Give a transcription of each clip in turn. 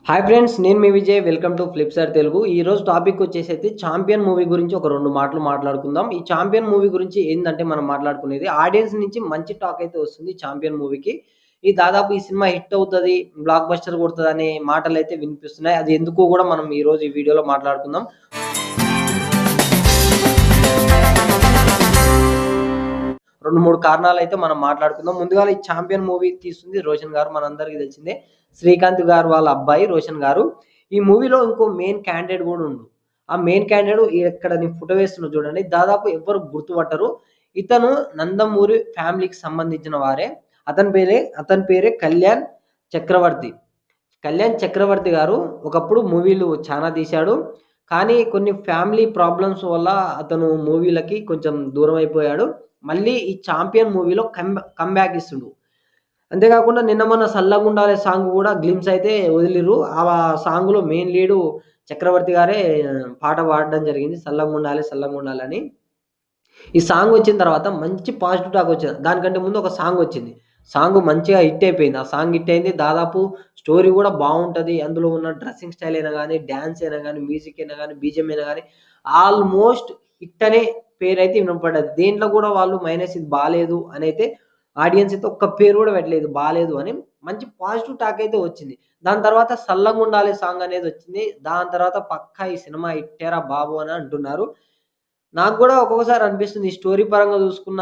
Hi friends. నేను మీ Vijay. Welcome to ఫ్లిప్సార్ తెలుగు. ఈరోజు టాపిక్ వచ్చేసైతే 'చాంపియన్' మూవీ గురించి ఒక 2 మాటలు మాట్లాడుకుందాం. ఈ 'చాంపియన్' మూవీ గురించి ఏందంటే మనం మాట్లాడుకునేది ఆడియన్స్ నుంచి మంచి టాక్ అయితే వస్తుంది 'చాంపియన్' మూవీకి. దాదాపు ఈ సినిమా హిట్ అవుతది, బ్లాక్ బస్టర్ కొడతదనే మాటలైతే వినిపిస్తున్నాయి. అది ఎందుకో గూడా మనం ఈరోజు ఈ వీడియోలో మాట్లాడుకుందాం. 2, 3 కారణాలైతే మనం మాట్లాడుకుందాం. ముందుగా ఈ 'చాంపియన్' మూవీ తీస్తుంది రోషన్ గారు. మనందరికీ తెలిసిందే. శ్రీకాంత్ గారు వాళ్ళ అబ్బాయి రోషన్ గారు. ఈ మూవీలో ఇంకో మెయిన్ క్యాండిడేట్ గూడా ఉండు. ఆ మెయిన్ క్యాండిడేట్ ఇక్కడ నేను ఫోటో వేస్తున్నా చూడండి. దాదాపు ఎవ్వరు గుర్తుపట్టరు. ఇతను నందమూరి ఫ్యామిలీకి సంబంధించిన వారే. అతని పేరే కళ్యాణ్ చక్రవర్తి. కళ్యాణ్ చక్రవర్తి గారు ఒకప్పుడు మూవీలు చానా తీశాడు. కానీ కొన్ని ఫ్యామిలీ ప్రాబ్లమ్స్ వల్ల అతను మూవీలకి కొంచెం దూరమైపోయాడు. మళ్ళీ ఈ 'చాంపియన్' మూవీలో కమ్‌బ్యాక్ ఇస్తుండు. అంతే కాకుండా నిన్న మొన్న 'సల్లగుండాలే' సాంగ్ గూడా గ్లింప్స్ అయితే వదిలిర్రు. ఆ సాంగ్‌లో మెయిన్ లీడు చక్రవర్తి గారే పాట పాడడం జరిగింది. 'సల్లంగుండాలే సల్లంగుండాలే' అని. ఈ సాంగ్ వచ్చిన తర్వాత మంచి పాజిటివ్ టాక్ వచ్చింది. దానికంటే ముందు ఒక సాంగ్ వచ్చింది. సాంగ్ మంచిగా హిట్ అయిపోయింది. ఆ సాంగ్ హిట్ అయింది. దాదాపు స్టోరీ గూడా బావుంటది. అందులో ఉన్న డ్రెస్సింగ్ స్టైల్ అయినా గాని, డాన్స్ అయినా గాని, మ్యూజిక్ అయినా గాని, బీజీఎం అయినా గాని ఆల్‌మోస్ట్ హిట్ అనే పేరైతే వినపడ్డది. దేంట్లో గూడా వాళ్ళు మైనస్ ఇది బాలేదు అనైతే ఆడియన్స్ అయితే ఒక్క పేరు గూడా పెట్టలేదు బాలేదు అని. మంచి పాజిటివ్ టాక్ అయితే వచ్చింది. దాని తర్వాత 'సల్లంగుండాలే' సాంగ్ అనేది వచ్చింది. దాని తర్వాత పక్కా ఈ సినిమా హిట్టేరా బాబు అని అంటున్నారు. నాకు గూడా ఒక్కొక్కసారి అనిపిస్తుంది. ఈ స్టోరీ పరంగా చూసుకున్న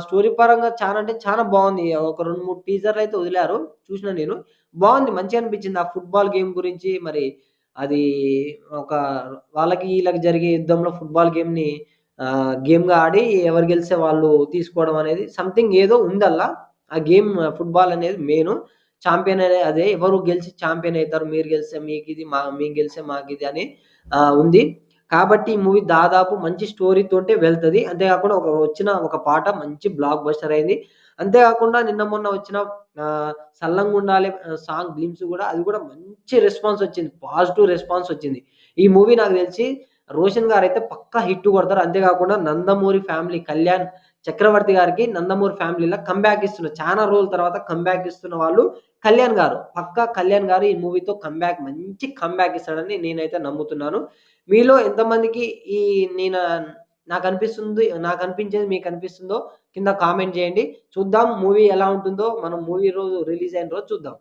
స్టోరీ పరంగా చానా అంటే చానా బావుంది. ఒక 2, 3 టీజర్‌లయితే వదిలారు. చూసినా నేను. బావుంది. మంచిగా అనిపించింది. ఆ ఫుట్‌బాల్ గేమ్ గురించి మరి అది ఒక వాళ్ళకి ఈళ్ళకి జరిగే యుద్ధంలో ఫుట్‌బాల్ గేమ్‌గా ఆడి ఎవరు గెలిస్తే వాళ్ళు తీసుకోవడం అనేది సంథింగ్ ఏదో ఉందల్లా. ఆ గేమ్ ఫుట్‌బాల్ అనేది మెయిను. చాంపియన్ అదే అదే. ఎవరు గెలిచి చాంపియన్ అయితారు. మీరు గెలిస్తే మీకిది, మేము గెలిస్తే మాకిది అని ఉంది. కాబట్టి ఈ మూవీ దాదాపు మంచి స్టోరీతోటే వెళ్తది. అంతేకాకుండా ఒక పాట మంచి బ్లాక్ బస్టర్ అయింది. అంతేకాకుండా నిన్న మొన్న వచ్చిన 'సల్లంగుండాలే' సాంగ్ గ్లింప్స్ గూడా అది గూడా మంచి రెస్పాన్స్ వచ్చింది. పాజిటివ్ రెస్పాన్స్ వచ్చింది. ఈ మూవీ నాకు తెలిసి రోషన్ గారైతే పక్కా హిట్ కొడతారు. అంతేకాకుండా నందమూరి ఫ్యామిలీ కళ్యాణ్ చక్రవర్తి గారికి నందమూరి ఫ్యామిలీలో కమ్‌బ్యాక్ ఇస్తున్నారు. చానా రోజుల తర్వాత కమ్‌బ్యాక్ ఇస్తున్న వాళ్ళు కళ్యాణ్ గారు. పక్కా కళ్యాణ్ గారు ఈ మూవీతో మంచి కమ్‌బ్యాక్ ఇస్తాడని నేనైతే నమ్ముతున్నాను. మీలో ఎంతమందికి ఈ నేను నాకనిపించేది మీకనిపిస్తుందో కింద కామెంట్ జేయండి. చూద్దాం మూవీ ఎలా ఉంటుందో మనం మూవీ రోజు రిలీజ్ అయిన రోజు చూద్దాం.